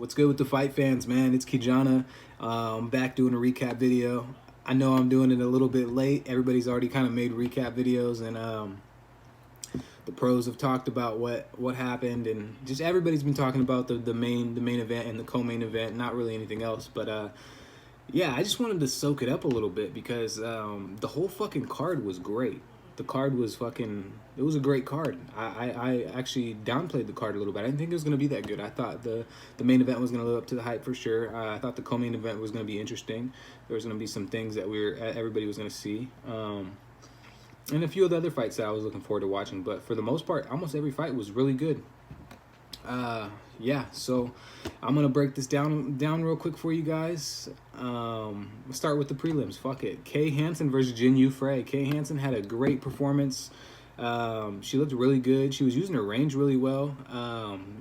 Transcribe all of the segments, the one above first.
What's good with the fight fans, man? It's Kijana. Back doing a recap video. I know I'm doing it a little bit late. Everybody's already kind of made recap videos, and the pros have talked about what happened, and just everybody's been talking about the main event and the co-main event. Not really anything else, but yeah, I just wanted to soak it up a little bit because the whole fucking card was great. The card was fucking, it was a great card. I actually downplayed the card a little bit. I didn't think it was going to be that good. I thought the main event was going to live up to the hype for sure. I thought the co-main event was going to be interesting. There was going to be some things that everybody was going to see. And a few of the other fights that I was looking forward to watching. But for the most part, almost every fight was really good. Yeah, so I'm gonna break this down real quick for you guys. Let's start with the prelims. Fuck it. Kay Hansen versus Jin Yu Frey. Kay Hansen had a great performance. She looked really good. She was using her range really well.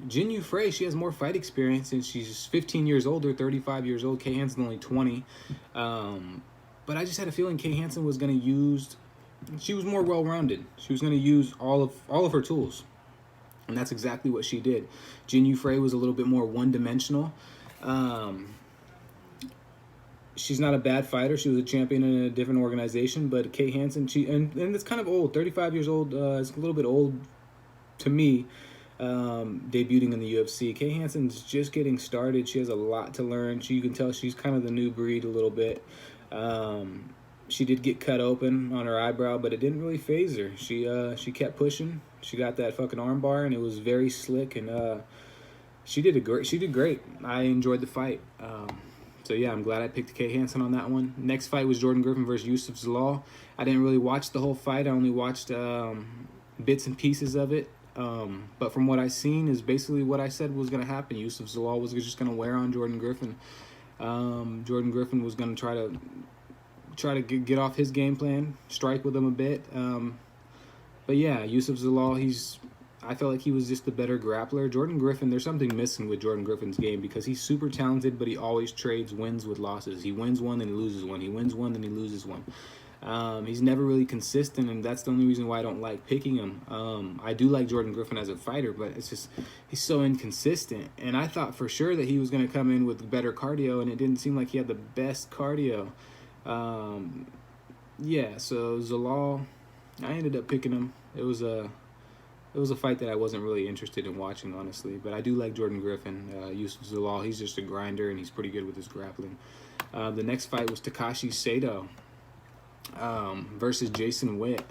Jin Yu Frey, she has more fight experience, and she's 15 years older, 35 years old. Kay Hansen only 20. But I just had a feeling Kay Hansen was gonna use. She was more well-rounded. She was gonna use all of her tools. And that's exactly what she did. Jin Yu Frey was a little bit more one-dimensional. She's not a bad fighter. She was a champion in a different organization. But Kay Hansen, and it's kind of old. 35 years old is a little bit old to me, debuting in the UFC. Kay Hansen's just getting started. She has a lot to learn. You can tell she's kind of the new breed a little bit. She did get cut open on her eyebrow, but it didn't really faze her. She kept pushing. She got that fucking armbar, and it was very slick. And she did great. I enjoyed the fight. So yeah, I'm glad I picked Kay Hansen on that one. Next fight was Jordan Griffin versus Yusuf Zalal. I didn't really watch the whole fight. I only watched bits and pieces of it. But from what I seen is basically what I said was gonna happen. Yusuf Zalal was just gonna wear on Jordan Griffin. Jordan Griffin was gonna try to get off his game plan, strike with him a bit. But yeah, Yusuf Zalal, I felt like he was just the better grappler. Jordan Griffin, there's something missing with Jordan Griffin's game because he's super talented, but he always trades wins with losses. He wins one, then he loses one. He wins one, then he loses one. He's never really consistent, and that's the only reason why I don't like picking him. I do like Jordan Griffin as a fighter, but it's just he's so inconsistent. And I thought for sure that he was going to come in with better cardio, and it didn't seem like he had the best cardio. Yeah, so Zalal, I ended up picking him. It was a fight that I wasn't really interested in watching, honestly. But I do like Jordan Griffin. Yusuf Zalal, he's just a grinder, and he's pretty good with his grappling. The next fight was Takashi Sato versus Jason Witt.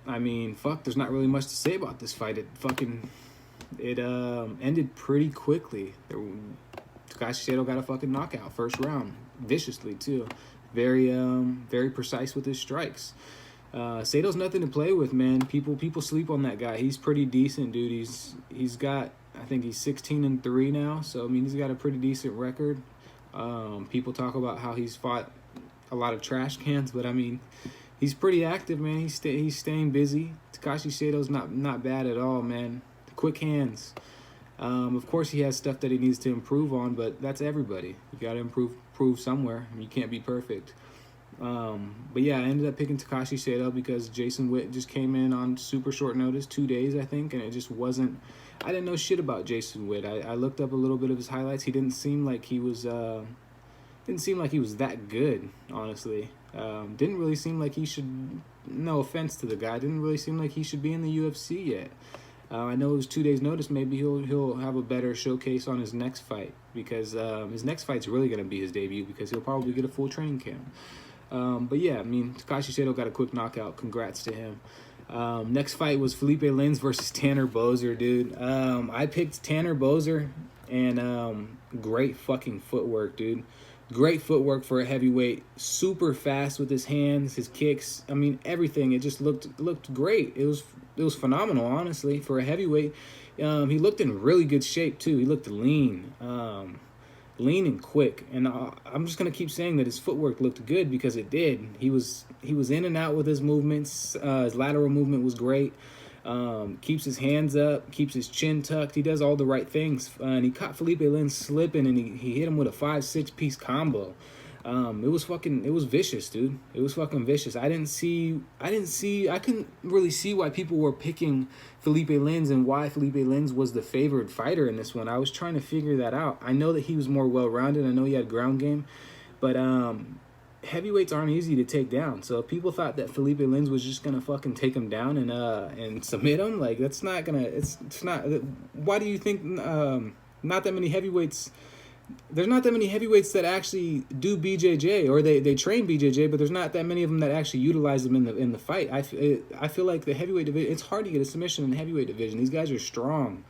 I mean, fuck, there's not really much to say about this fight. It ended pretty quickly. Takashi Sato got a fucking knockout first round, viciously too. Very precise with his strikes. Sato's nothing to play with, man. People sleep on that guy. He's pretty decent, dude. He's got, I think he's 16-3 now. So I mean, he's got a pretty decent record. People talk about how he's fought a lot of trash cans, but I mean, he's pretty active, man. He's staying busy. Takashi Sato's not bad at all, man. Quick hands. Of course, he has stuff that he needs to improve on, but that's everybody. You got to improve somewhere. I mean, you can't be perfect. But yeah, I ended up picking Takashi Sato because Jason Witt just came in on super short notice, 2 days, I think, and it just wasn't. I didn't know shit about Jason Witt. I looked up a little bit of his highlights. He didn't seem like he was that good, honestly. Didn't really seem like he should. No offense to the guy, didn't really seem like he should be in the UFC yet. I know it was 2 days notice. Maybe he'll have a better showcase on his next fight because his next fight's really gonna be his debut because he'll probably get a full training camp. But yeah, I mean, Takashi Sato got a quick knockout. Congrats to him. Next fight was Felipe Lins versus Tanner Boser, dude. I picked Tanner Boser, and great fucking footwork, dude. Great footwork for a heavyweight. Super fast with his hands, his kicks. I mean, everything. It just looked great. It was phenomenal, honestly, for a heavyweight. He looked in really good shape too. He looked lean. Lean and quick, and I'm just gonna keep saying that his footwork looked good because it did. He was in and out with his movements. His lateral movement was great. Keeps his hands up, keeps his chin tucked. He does all the right things, and he caught Felipe Lins slipping, and he hit him with a 5-6 piece combo. It was vicious, dude. It was fucking vicious. I couldn't really see why people were picking Felipe Lins and why Felipe Lins was the favored fighter in this one. I was trying to figure that out. I know that he was more well-rounded. I know he had ground game, but heavyweights aren't easy to take down. So if people thought that Felipe Lins was just gonna fucking take him down and submit him, like that's not gonna. It's not. Why do you think not that many heavyweights? There's not that many heavyweights that actually do BJJ, or they train BJJ, but there's not that many of them that actually utilize them in the fight. I feel like the heavyweight division, it's hard to get a submission in the heavyweight division. These guys are strong,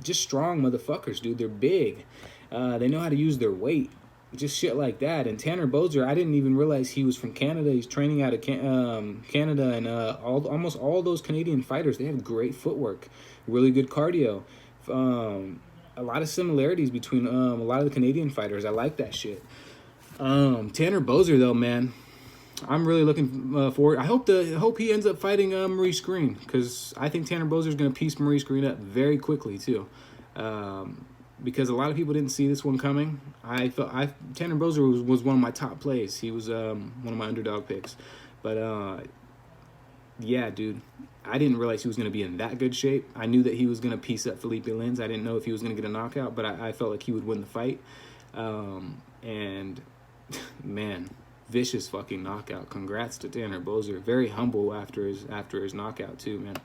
just strong motherfuckers, dude. They're big. They know how to use their weight, just shit like that. And Tanner Boser, I didn't even realize he was from Canada. He's training out of Canada, and almost all those Canadian fighters, they have great footwork, really good cardio. A lot of similarities between a lot of the Canadian fighters. I like that shit. Tanner Boser, though, man, I'm really looking forward. I hope he ends up fighting Maurice Greene, because I think Tanner Boser is going to piece Maurice Greene up very quickly too. Because a lot of people didn't see this one coming. Tanner Boser was one of my top plays. He was one of my underdog picks, but yeah, dude. I didn't realize he was going to be in that good shape. I knew that he was going to piece up Felipe Lins. I didn't know if he was going to get a knockout, but I felt like he would win the fight. And, man, vicious fucking knockout. Congrats to Tanner Boser. Very humble after his knockout, too, man.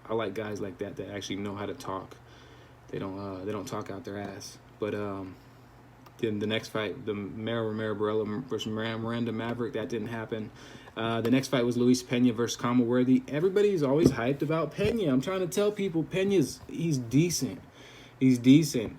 I like guys like that actually know how to talk. They don't talk out their ass. But then the next fight, the Romero Barella versus Miranda Maverick, that didn't happen. The next fight was Luis Pena versus Kama Worthy. Everybody's always hyped about Pena. I'm trying to tell people he's decent. He's decent.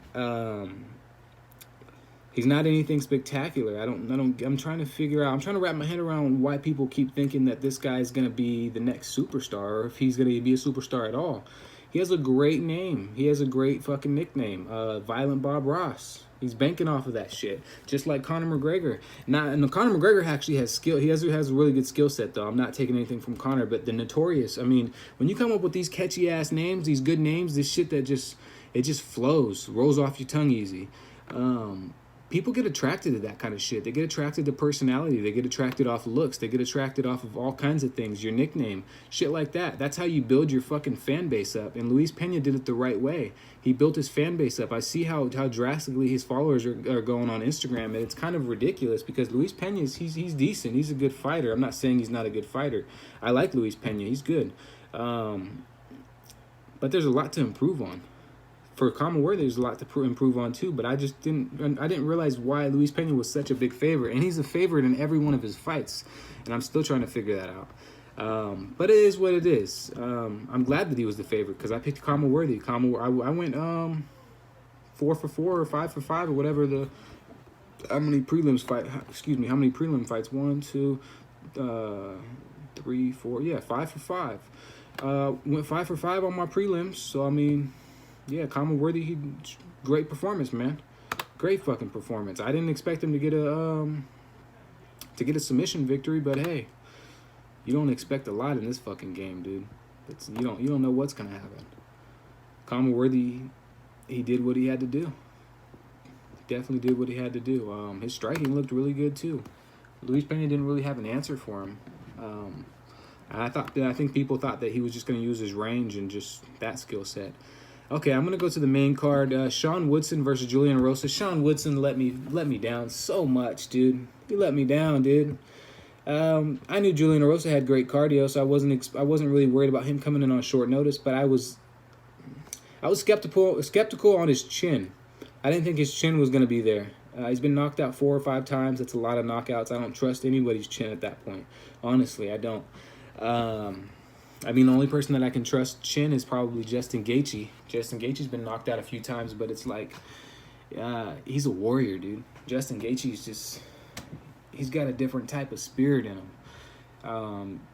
He's not anything spectacular. I'm trying to wrap my head around why people keep thinking that this guy's gonna be the next superstar, or if he's gonna be a superstar at all. He has a great name. He has a great fucking nickname. Violent Bob Ross. He's banking off of that shit, just like Conor McGregor. And Conor McGregor actually has skill. He has a really good skill set, though. I'm not taking anything from Conor, but the Notorious. I mean, when you come up with these catchy ass names, these good names, this shit that just flows, rolls off your tongue easy. People get attracted to that kind of shit. They get attracted to personality. They get attracted off looks. They get attracted off of all kinds of things. Your nickname, shit like that. That's how you build your fucking fan base up. And Luis Pena did it the right way. He built his fan base up. I see how drastically his followers are going on Instagram, and it's kind of ridiculous because Luis Pena he's decent. He's a good fighter. I'm not saying he's not a good fighter. I like Luis Pena. He's good. But there's a lot to improve on. For Kama Worthy, there's a lot to improve on too, but I didn't realize why Luis Pena was such a big favorite, and he's a favorite in every one of his fights, and I'm still trying to figure that out. But it is what it is. I'm glad that he was the favorite because I picked Kama Worthy. I went 4 for 4 or 5 for 5 or whatever how many prelim fights? 1, 2, 3, 4. Yeah, 5 for 5. Went 5 for 5 on my prelims. So I mean. Yeah, Kama Worthy, great performance, man. Great fucking performance. I didn't expect him to get a submission victory, but hey, you don't expect a lot in this fucking game, dude. You don't know what's gonna happen. Kama Worthy, he did what he had to do. Definitely did what he had to do. His striking looked really good too. Luis Pena didn't really have an answer for him. I think people thought that he was just gonna use his range and just that skill set. Okay, I'm going to go to the main card. Shaun Woodson versus Julian Erosa. Shaun Woodson let me down so much, dude. He let me down, dude. I knew Julian Erosa had great cardio, so I wasn't really worried about him coming in on short notice, but I was skeptical on his chin. I didn't think his chin was going to be there. He's been knocked out 4 or 5 times. That's a lot of knockouts. I don't trust anybody's chin at that point. Honestly, I don't. I mean, the only person that I can trust chin is probably Justin Gaethje. Justin Gaethje's been knocked out a few times, but it's like, he's a warrior, dude. Justin Gaethje's he's got a different type of spirit in him.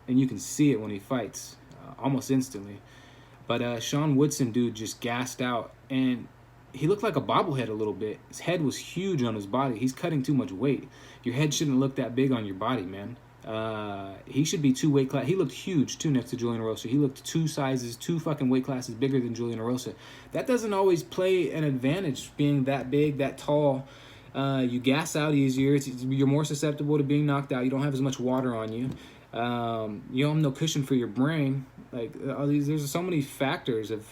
And you can see it when he fights, almost instantly. But Shaun Woodson, dude, just gassed out. And he looked like a bobblehead a little bit. His head was huge on his body. He's cutting too much weight. Your head shouldn't look that big on your body, man. He should be 2 weight class. He looked huge too next to Julian Erosa. He looked 2 fucking weight classes bigger than Julian Erosa. That doesn't always play an advantage, being that big, that tall. You gas out easier. You're more susceptible to being knocked out. You don't have as much water on you. You don't have no cushion for your brain. Like, there's so many factors of.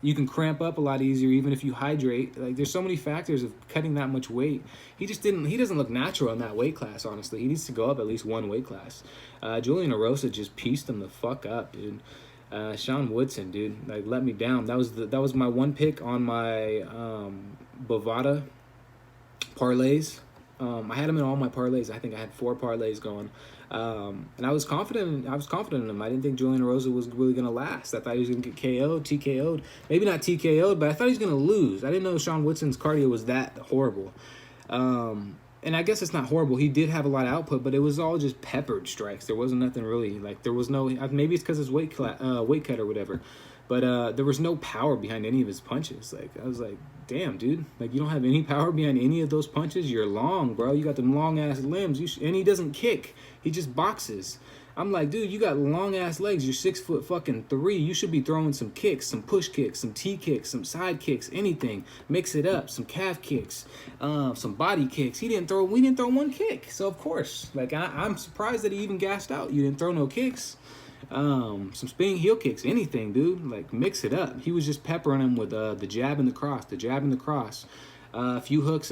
You can cramp up a lot easier even if you hydrate. Like, there's so many factors of cutting that much weight. He doesn't look natural in that weight class, honestly. He needs to go up at least 1 weight class. Julian Erosa just pieced him the fuck up, dude. Shaun Woodson, dude, like, let me down. That was my one pick on my Bovada parlays. I had him in all my parlays. I think I had 4 parlays going. And I was confident in him. I didn't think Julian Erosa was really going to last. I thought he was going to get KO'd, TKO'd. Maybe not TKO'd, but I thought he was going to lose. I didn't know Shaun Woodson's cardio was that horrible. And I guess it's not horrible. He did have a lot of output, but it was all just peppered strikes. There wasn't nothing really, like, there was no, maybe it's because it's weight cut or whatever. But there was no power behind any of his punches. Like, I was like, damn, dude. Like, you don't have any power behind any of those punches? You're long, bro. You got them long-ass limbs. And he doesn't kick. He just boxes. I'm like, dude, you got long-ass legs. You're 6'3". You should be throwing some kicks, some push kicks, some T-kicks, some side kicks, anything. Mix it up. Some calf kicks, some body kicks. We didn't throw 1 kick. So, of course, like, I'm surprised that he even gassed out. You didn't throw no kicks. Some spinning heel kicks, anything, dude. Like, mix it up. He was just peppering him with the jab and the cross, a few hooks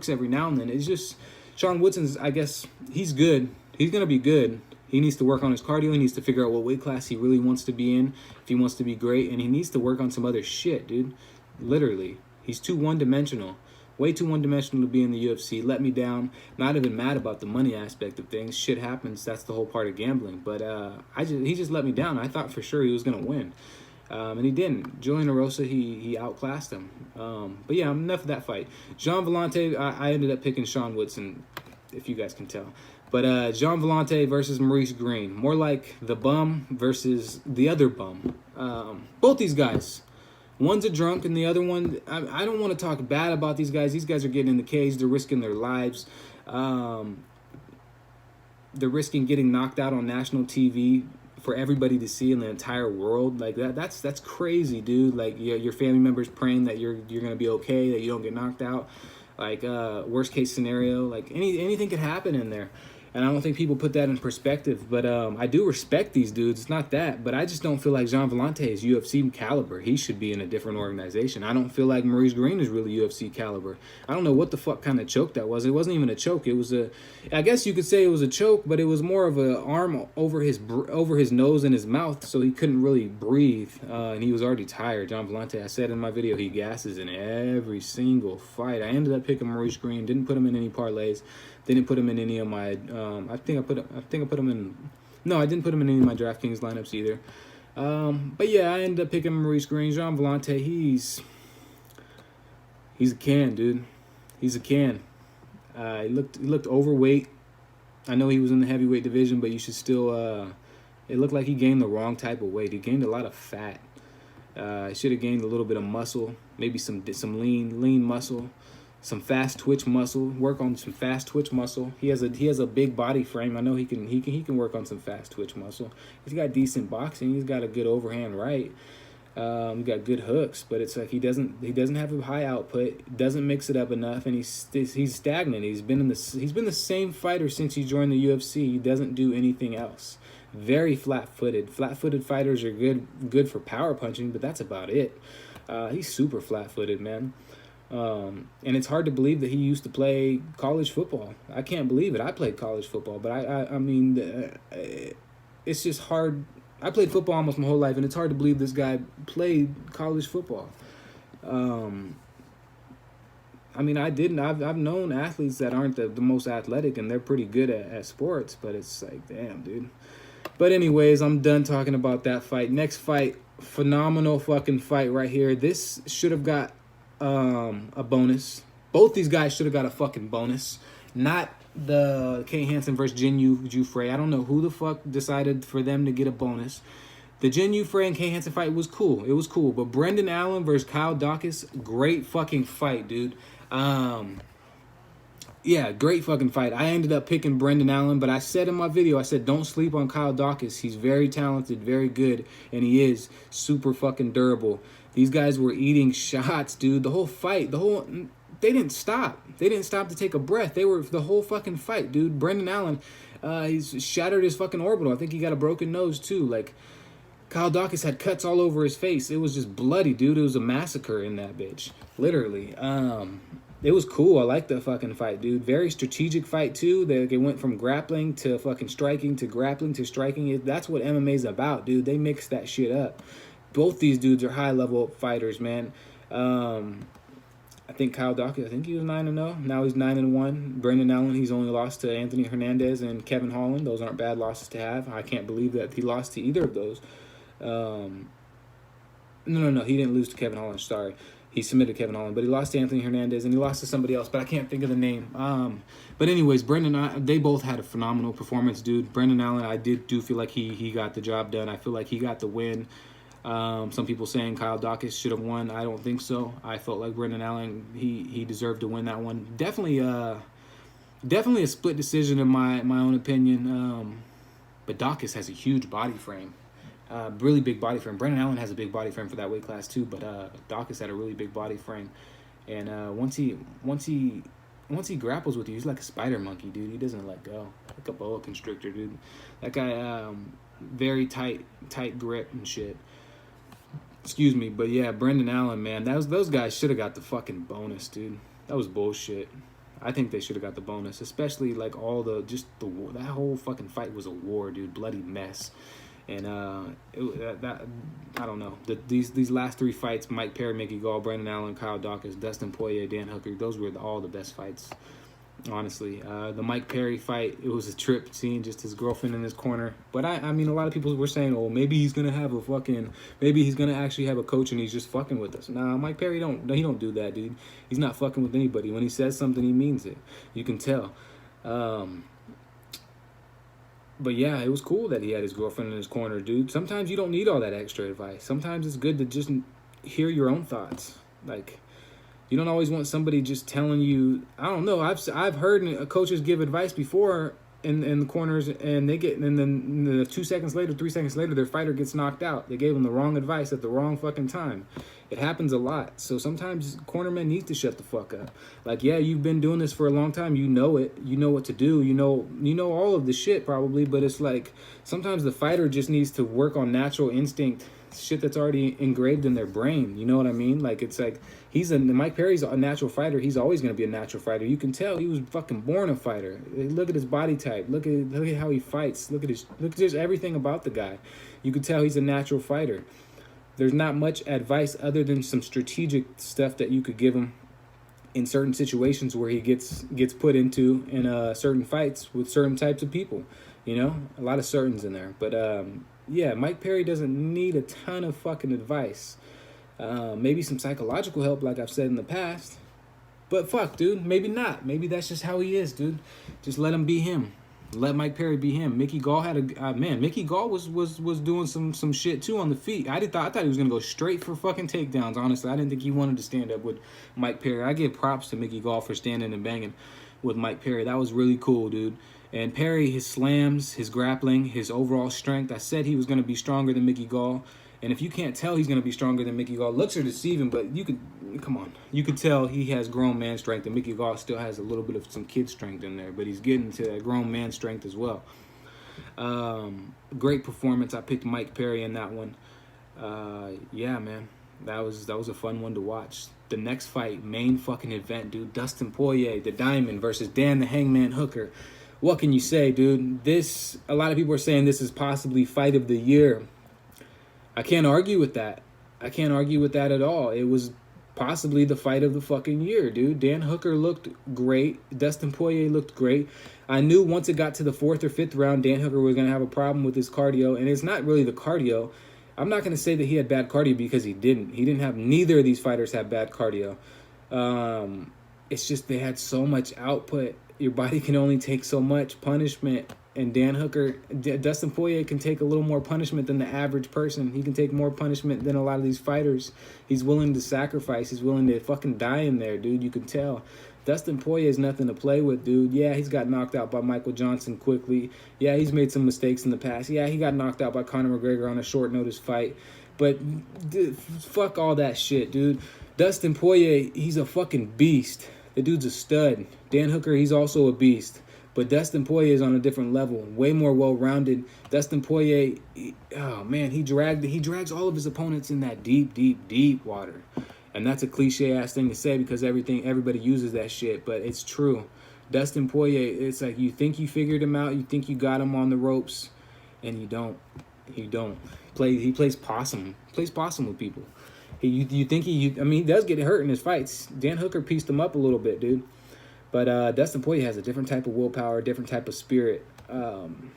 every now and then. It's just Shaun Woodson's. I guess he's good. He's gonna be good. He needs to work on his cardio. He needs to figure out what weight class he really wants to be in if he wants to be great, and he needs to work on some other shit, dude. Literally, he's too one-dimensional. Way too one-dimensional to be in the UFC. Let me down. Not even mad about the money aspect of things. Shit happens. That's the whole part of gambling. But he just let me down. I thought for sure he was going to win. And he didn't. Julian Erosa, he outclassed him. But yeah, enough of that fight. Jean Vellante, I ended up picking Shaun Woodson, if you guys can tell. But Jean Vellante versus Maurice Greene. More like the bum versus the other bum. Both these guys. One's a drunk, and the other one, I don't want to talk bad about these guys. These guys are getting in the cage. They're risking their lives. They're risking getting knocked out on national TV for everybody to see in the entire world. Like, that's crazy, dude. Like, your family members praying that you're going to be okay, that you don't get knocked out. Like, worst case scenario. Like, anything could happen in there. And I don't think people put that in perspective. But I do respect these dudes. It's not that. But I just don't feel like Jean Vellante is UFC caliber. He should be in a different organization. I don't feel like Maurice Greene is really UFC caliber. I don't know what the fuck kind of choke that was. It wasn't even a choke. It was I guess you could say it was a choke, but it was more of an arm over his nose and his mouth, so he couldn't really breathe. And he was already tired. Jean Vellante, I said in my video, he gasses in every single fight. I ended up picking Maurice Greene. Didn't put him in any parlays. Didn't put him in any of my. I think I put him in. No, I didn't put him in any of my DraftKings lineups either. But yeah, I ended up picking Maurice Greene. Jean Vellante, he's a can, dude. He's a can. He looked overweight. I know he was in the heavyweight division, but you should still. It looked like he gained the wrong type of weight. He gained a lot of fat. He should have gained a little bit of muscle, maybe some lean muscle. Some fast twitch muscle. Work on some fast twitch muscle. He has a big body frame. I know he can work on some fast twitch muscle. He's got decent boxing. He's got a good overhand right. He got good hooks, but it's like he doesn't have a high output. Doesn't mix it up enough, and he's stagnant. He's been the same fighter since he joined the UFC. He doesn't do anything else. Very flat-footed. Flat-footed fighters are good for power punching, but that's about it. He's super flat-footed, man. And it's hard to believe that he used to play college football. I can't believe it. I played college football, but I mean, it's just hard. I played football almost my whole life, and it's hard to believe this guy played college football. I mean, I didn't. I've known athletes that aren't the most athletic, and they're pretty good at sports, but it's like, damn, dude. But anyways, I'm done talking about that fight. Next fight, phenomenal fucking fight right here. This should have got a bonus. Both these guys should have got a fucking bonus. Not the Kay Hansen versus Jin Yu-Frey. I don't know who the fuck decided for them to get a bonus. The Jin Yu-Frey and Kay Hansen fight was cool. It was cool. But Brendan Allen versus Kyle Dawkins, great fucking fight, dude. Yeah, great fucking fight. I ended up picking Brendan Allen, but I said in my video, I said don't sleep on Kyle Dawkins. He's very talented, very good, and he is super fucking durable. These guys were eating shots, dude. The whole fight, they didn't stop. They didn't stop to take a breath. They were the whole fucking fight, dude. Brendan Allen, he's shattered his fucking orbital. I think he got a broken nose too. Like, Kyle Dawkins had cuts all over his face. It was just bloody, dude. It was a massacre in that bitch, literally. It was cool. I liked the fucking fight, dude. Very strategic fight too. They went from grappling to fucking striking to grappling to striking. That's what MMA's about, dude. They mix that shit up. Both these dudes are high level fighters, man. I think Kyle Dawkins, I think he was 9-0. Now he's 9-1. Brendan Allen, he's only lost to Anthony Hernandez and Kevin Holland. Those aren't bad losses to have. I can't believe that he lost to either of those. No, he didn't lose to Kevin Holland. Sorry. He submitted Kevin Holland, but he lost to Anthony Hernandez and he lost to somebody else, but I can't think of the name. But anyways, they both had a phenomenal performance, dude. Brendan Allen, I do feel like he got the job done. I feel like he got the win. Some people saying Kyle Dawkins should have won. I don't think so. I felt like Brendan Allen, he deserved to win that one. Definitely a split decision in my own opinion. But Dawkins has a huge body frame. Really big body frame. Brendan Allen has a big body frame for that weight class too, but Dawkins had a really big body frame. And once he grapples with you, he's like a spider monkey, dude. He doesn't let go. Like a boa constrictor, dude. That guy, very tight grip and shit. Excuse me, but yeah, Brendan Allen, man, those guys should have got the fucking bonus, dude. That was bullshit. I think they should have got the bonus, especially like that whole fucking fight was a war, dude. Bloody mess. And I don't know. These last three fights, Mike Perry, Mickey Gall, Brendan Allen, Kyle Dawkins, Dustin Poirier, Dan Hooker, those were all the best fights, honestly. The Mike Perry fight, it was a trip seeing just his girlfriend in his corner. But I mean, a lot of people were saying, oh, maybe he's gonna actually have a coach and he's just fucking with us. Nah, Mike Perry don't do that, dude. He's not fucking with anybody. When he says something, he means it. You can tell. But yeah, it was cool that he had his girlfriend in his corner, dude. Sometimes you don't need all that extra advice. Sometimes it's good to just hear your own thoughts. Like, you don't always want somebody just telling you. I don't know. I've heard coaches give advice before in the corners, and then 2 seconds later, 3 seconds later, their fighter gets knocked out. They gave them the wrong advice at the wrong fucking time. It happens a lot. So sometimes cornermen need to shut the fuck up. Like, yeah, you've been doing this for a long time. You know it. You know what to do. You know all of the shit probably, but it's like sometimes the fighter just needs to work on natural instinct, shit that's already engraved in their brain. You know what I mean? Like, it's like Mike Perry's a natural fighter. He's always going to be a natural fighter. You can tell he was fucking born a fighter. Look at his body type. Look at how he fights. Look at just everything about the guy. You can tell he's a natural fighter. There's not much advice other than some strategic stuff that you could give him in certain situations where he gets put into in certain fights with certain types of people. You know, a lot of certains in there. But yeah, Mike Perry doesn't need a ton of fucking advice. Maybe some psychological help, like I've said in the past. But fuck, dude, maybe not. Maybe that's just how he is, dude. Just let him be him. Let Mike Perry be him. Mickey Gall had Mickey Gall was doing some shit too on the feet. I thought he was gonna go straight for fucking takedowns. Honestly, I didn't think he wanted to stand up with Mike Perry. I give props to Mickey Gall for standing and banging with Mike Perry. That was really cool, dude. And Perry, his slams, his grappling, his overall strength. I said he was gonna be stronger than Mickey Gall. And if you can't tell he's going to be stronger than Mickey Gall, looks are deceiving, but you could tell he has grown man strength, and Mickey Gall still has a little bit of some kid strength in there, but he's getting to that grown man strength as well. Great performance. I picked Mike Perry in that one. Yeah, man, that was a fun one to watch. The next fight, main fucking event, dude. Dustin Poirier, the Diamond, versus Dan the Hangman Hooker. What can you say, dude? A lot of people are saying this is possibly fight of the year. I can't argue with that. I can't argue with that at all. It was possibly the fight of the fucking year, dude. Dan Hooker looked great. Dustin Poirier looked great. I knew once it got to the 4th or 5th round, Dan Hooker was going to have a problem with his cardio, and it's not really the cardio. I'm not going to say that he had bad cardio because he didn't. Neither of these fighters had bad cardio. It's just they had so much output. Your body can only take so much punishment And Dan Hooker, Dustin Poirier can take a little more punishment than the average person. He can take more punishment than a lot of these fighters. He's willing to sacrifice. He's willing to fucking die in there, dude. You can tell. Dustin Poirier is nothing to play with, dude. Yeah, he's got knocked out by Michael Johnson quickly. Yeah, he's made some mistakes in the past. Yeah, he got knocked out by Conor McGregor on a short notice fight. But dude, fuck all that shit, dude. Dustin Poirier, he's a fucking beast. The dude's a stud. Dan Hooker, he's also a beast. But Dustin Poirier is on a different level, way more well-rounded. Dustin Poirier, oh man, he drags all of his opponents in that deep, deep, deep water. And that's a cliche-ass thing to say because everybody uses that shit, but it's true. Dustin Poirier, it's like you think you figured him out, you think you got him on the ropes, and you don't. You don't. He plays possum. He plays possum with people. You think he does get hurt in his fights. Dan Hooker pieced him up a little bit, dude. But Dustin Poirier has a different type of willpower, different type of spirit. Dan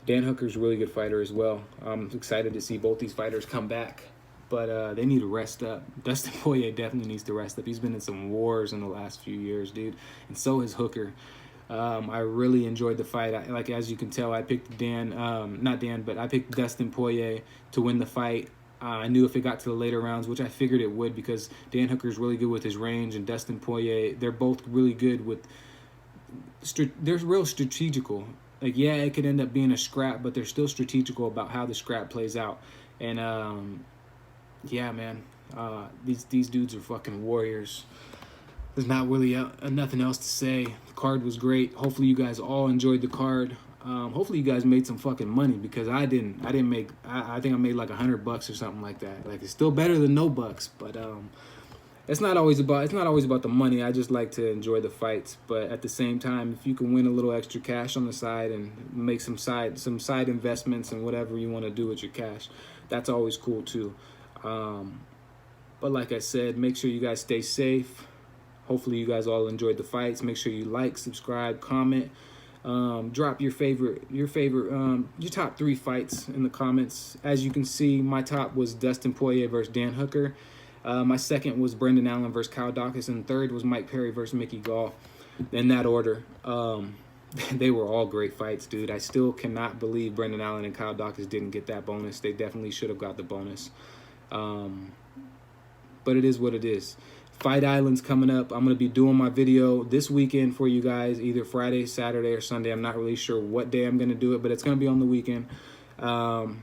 Hooker's a really good fighter as well. I'm excited to see both these fighters come back. But they need to rest up. Dustin Poirier definitely needs to rest up. He's been in some wars in the last few years, dude. And so has Hooker. I really enjoyed the fight. As you can tell, I picked I picked Dustin Poirier to win the fight. I knew if it got to the later rounds, which I figured it would because Dan Hooker's really good with his range, and Dustin Poirier, they're both really good with... They're real strategical. Like, yeah, it could end up being a scrap, but they're still strategical about how the scrap plays out. And, yeah, man, these dudes are fucking warriors. There's not really nothing else to say. The card was great. Hopefully you guys all enjoyed the card. Hopefully you guys made some fucking money because I didn't make. I think I made like $100 or something like that. Like, it's still better than no bucks, but it's not always about the money. I just like to enjoy the fights, but at the same time, if you can win a little extra cash on the side and make some side investments and whatever you want to do with your cash, that's always cool too. But like I said, make sure you guys stay safe. Hopefully you guys all enjoyed the fights. Make sure you like, subscribe, comment. Drop your top 3 fights in the comments. As you can see, my top was Dustin Poirier versus Dan Hooker. My second was Brendan Allen versus Kyle Daukaus, and third was Mike Perry versus Mickey Gall. In that order. They were all great fights, dude. I still cannot believe Brendan Allen and Kyle Daukaus didn't get that bonus. They definitely should have got the bonus. But it is what it is. Fight Island's coming up. I'm going to be doing my video this weekend for you guys, either Friday, Saturday, or Sunday. I'm not really sure what day I'm going to do it, but it's going to be on the weekend. And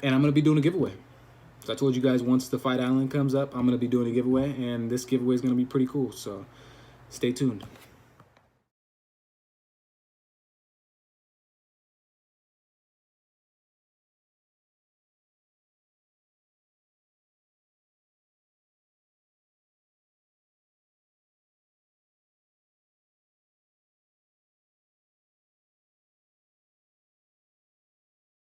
I'm going to be doing a giveaway. So I told you guys once the Fight Island comes up, I'm going to be doing a giveaway, and this giveaway is going to be pretty cool. So stay tuned.